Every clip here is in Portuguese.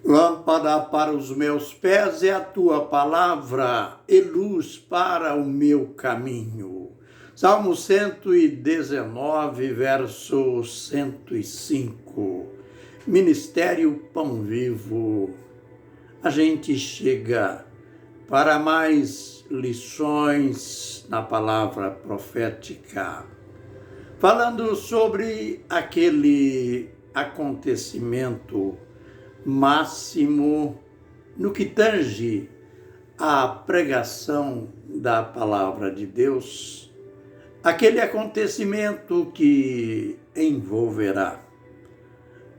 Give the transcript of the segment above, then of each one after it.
Lâmpada para os meus pés é a tua palavra e luz para o meu caminho. Salmo 119, verso 105. Ministério Pão Vivo. A gente chega para mais lições na palavra profética, falando sobre aquele acontecimento máximo no que tange à pregação da palavra de Deus, aquele acontecimento que envolverá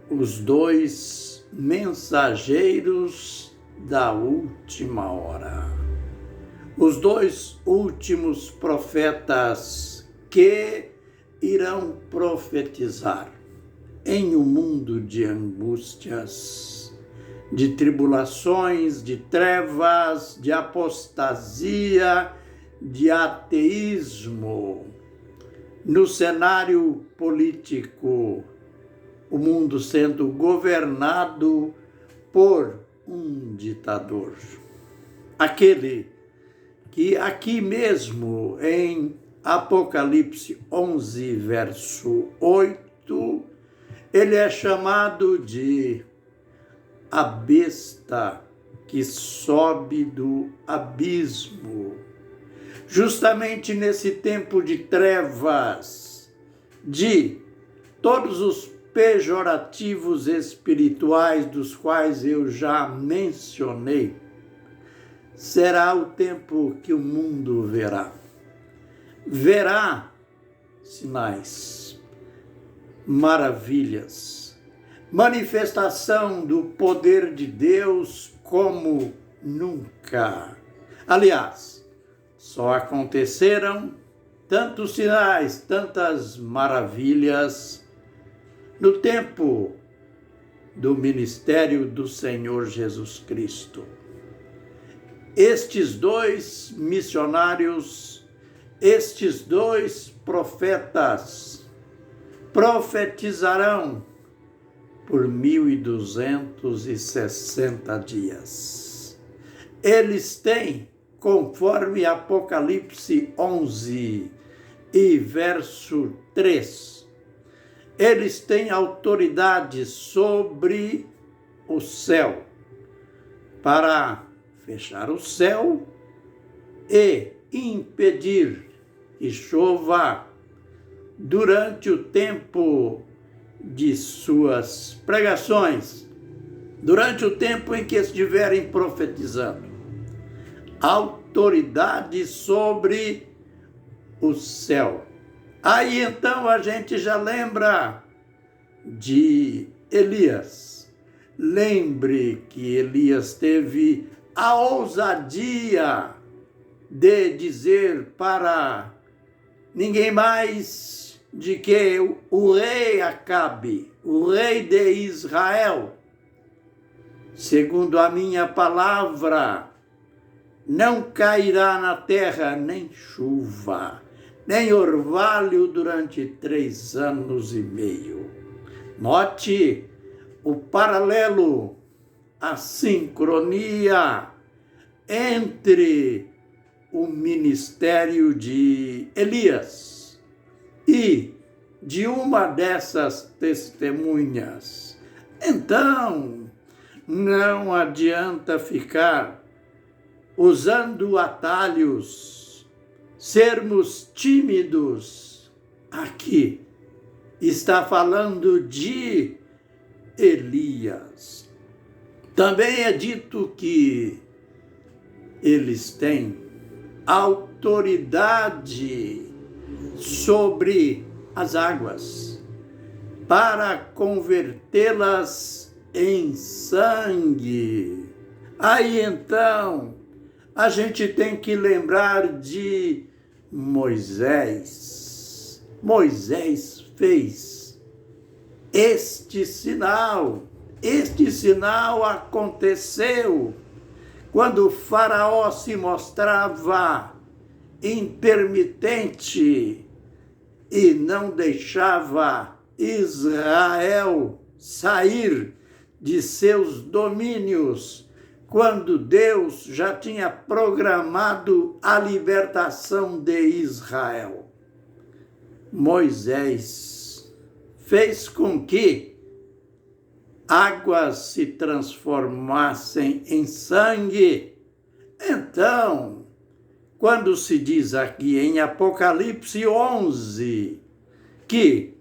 os dois mensageiros da última hora, os dois últimos profetas que irão profetizar em um mundo de angústias, de tribulações, de trevas, de apostasia, de ateísmo. No cenário político, o mundo sendo governado por um ditador. Aquele que aqui mesmo em Apocalipse 11, verso 8, ele é chamado de a besta que sobe do abismo. Justamente nesse tempo de trevas, de todos os pejorativos espirituais dos quais eu já mencionei, será o tempo que o mundo verá. Verá sinais, maravilhas, manifestação do poder de Deus como nunca. Aliás, só aconteceram tantos sinais, tantas maravilhas no tempo do ministério do Senhor Jesus Cristo. Estes dois missionários, estes dois profetas, profetizarão por 1260 dias. Eles têm, conforme Apocalipse 11 e verso 3, eles têm autoridade sobre o céu para fechar o céu e impedir que chova durante o tempo de suas pregações, durante o tempo em que estiverem profetizando. Autoridade sobre o céu. Aí então a gente já lembra de Elias. Lembre que Elias teve a ousadia de dizer para ninguém mais de que o rei Acabe, o rei de Israel, segundo a minha palavra, não cairá na terra nem chuva, nem orvalho durante 3 anos e meio. Note o paralelo, a sincronia entre o ministério de Elias e de uma dessas testemunhas. Então, não adianta ficar usando atalhos, sermos tímidos. Aqui está falando de Elias. Também é dito que eles têm autoridade sobre as águas para convertê-las em sangue. Aí então a gente tem que lembrar de Moisés. Moisés fez este sinal. Este sinal aconteceu quando o faraó se mostrava intermitente e não deixava Israel sair de seus domínios, quando Deus já tinha programado a libertação de Israel. Moisés fez com que águas se transformassem em sangue. Então, quando se diz aqui em Apocalipse 11 que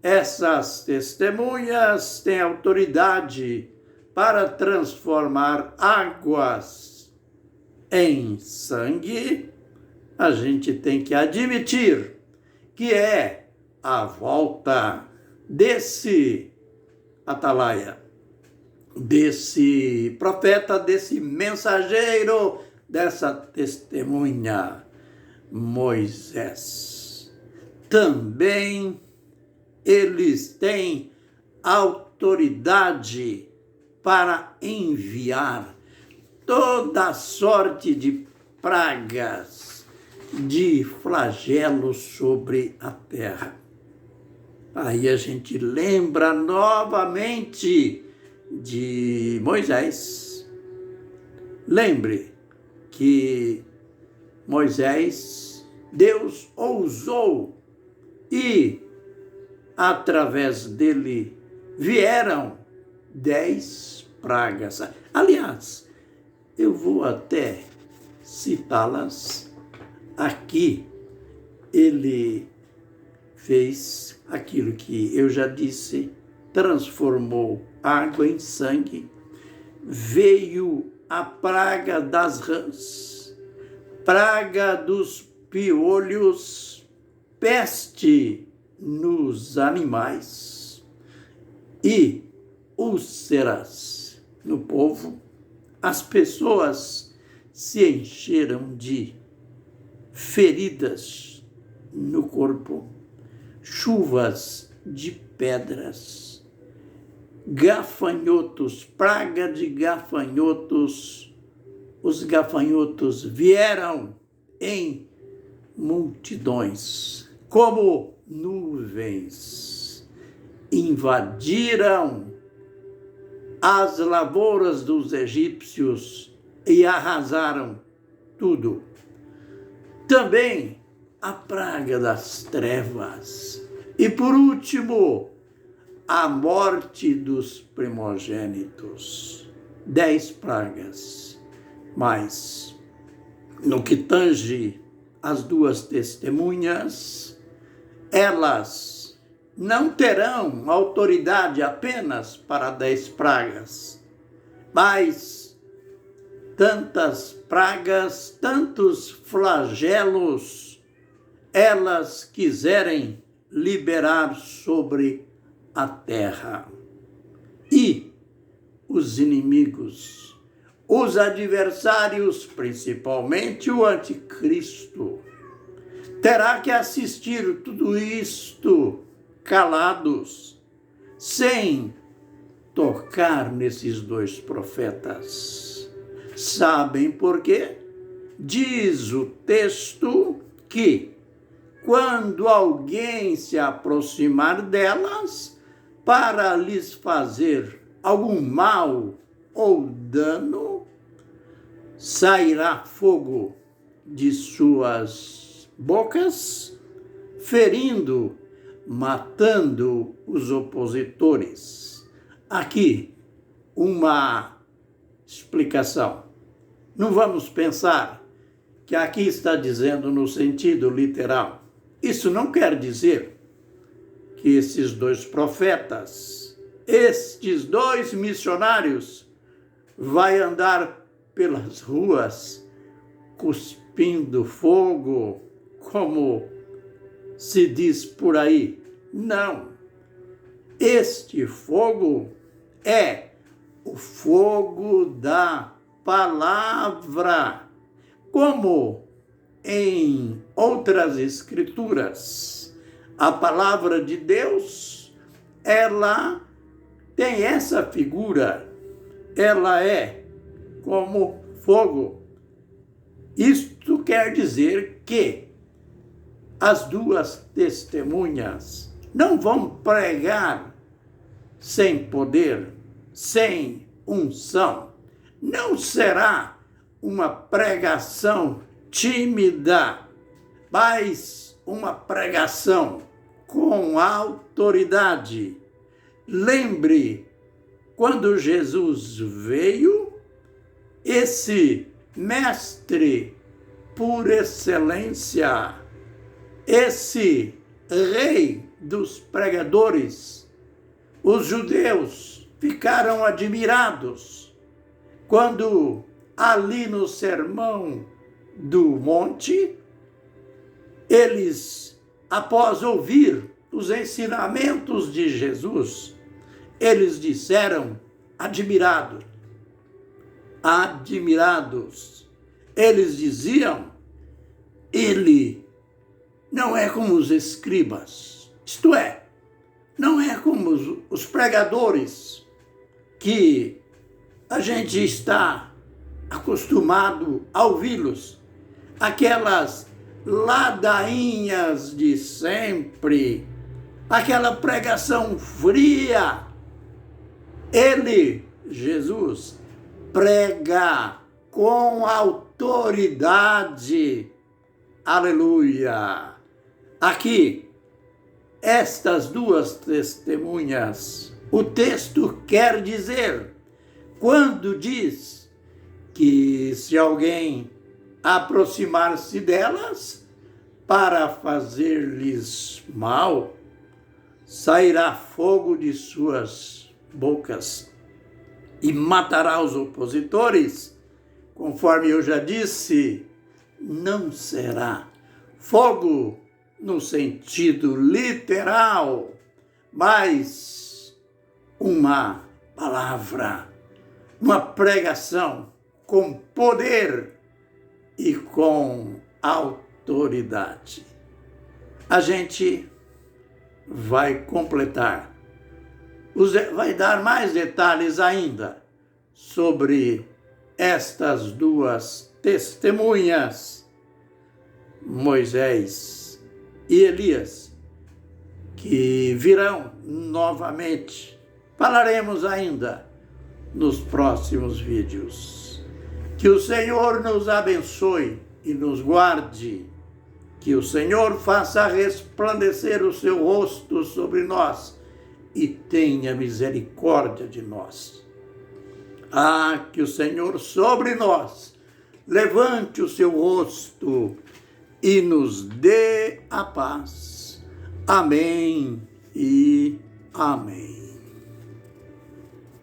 essas testemunhas têm autoridade para transformar águas em sangue, a gente tem que admitir que é a volta desse atalaia, desse profeta, desse mensageiro, dessa testemunha, Moisés. Também eles têm autoridade para enviar toda sorte de pragas, de flagelos sobre a terra. Aí a gente lembra novamente de Moisés. Lembre que Moisés, Deus ousou e através dele vieram 10 pragas. Aliás, eu vou até citá-las aqui. Ele fez aquilo que eu já disse, transformou água em sangue, veio a praga das rãs, praga dos piolhos, peste nos animais e úlceras no povo. As pessoas se encheram de feridas no corpo, chuvas de pedras, gafanhotos, praga de gafanhotos. Os gafanhotos vieram em multidões, como nuvens, invadiram as lavouras dos egípcios e arrasaram tudo. Também a praga das trevas. E por último, a morte dos primogênitos. 10 pragas. Mas, no que tange as duas testemunhas, elas não terão autoridade apenas para 10 pragas, mas tantas pragas, tantos flagelos, elas quiserem liberar sobre a terra. E os inimigos, os adversários, principalmente o anticristo, terá que assistir tudo isto calados, sem tocar nesses 2 profetas. Sabem por quê? Diz o texto que quando alguém se aproximar delas para lhes fazer algum mal ou dano, sairá fogo de suas bocas, ferindo, matando os opositores. Aqui, uma explicação. Não vamos pensar que aqui está dizendo no sentido literal. Isso não quer dizer que esses 2 profetas, estes 2 missionários, vai andar pelas ruas cuspindo fogo, como se diz por aí. Não. Este fogo é o fogo da palavra, como em outras escrituras. A palavra de Deus, ela tem essa figura, ela é como fogo. Isto quer dizer que as 2 testemunhas não vão pregar sem poder, sem unção. Não será uma pregação tímida, mas uma pregação com autoridade. Lembre, quando Jesus veio, esse mestre por excelência, esse rei dos pregadores, os judeus ficaram admirados quando ali no Sermão do Monte, eles, após ouvir os ensinamentos de Jesus, eles disseram, admirados, eles diziam, ele não é como os escribas, isto é, não é como os pregadores que a gente está acostumado a ouvi-los, aquelas ladainhas de sempre, aquela pregação fria. Ele, Jesus, prega com autoridade. Aleluia! Aqui, estas duas testemunhas, o texto quer dizer, quando diz que se alguém aproximar-se delas para fazer-lhes mal, sairá fogo de suas bocas e matará os opositores, conforme eu já disse, não será fogo no sentido literal, mas uma palavra, uma pregação com poder e com autoridade. A gente vai completar, vai dar mais detalhes ainda sobre estas duas testemunhas, Moisés e Elias, que virão novamente. Falaremos ainda nos próximos vídeos. Que o Senhor nos abençoe e nos guarde. Que o Senhor faça resplandecer o seu rosto sobre nós e tenha misericórdia de nós. Que o Senhor sobre nós levante o seu rosto e nos dê a paz. Amém e amém.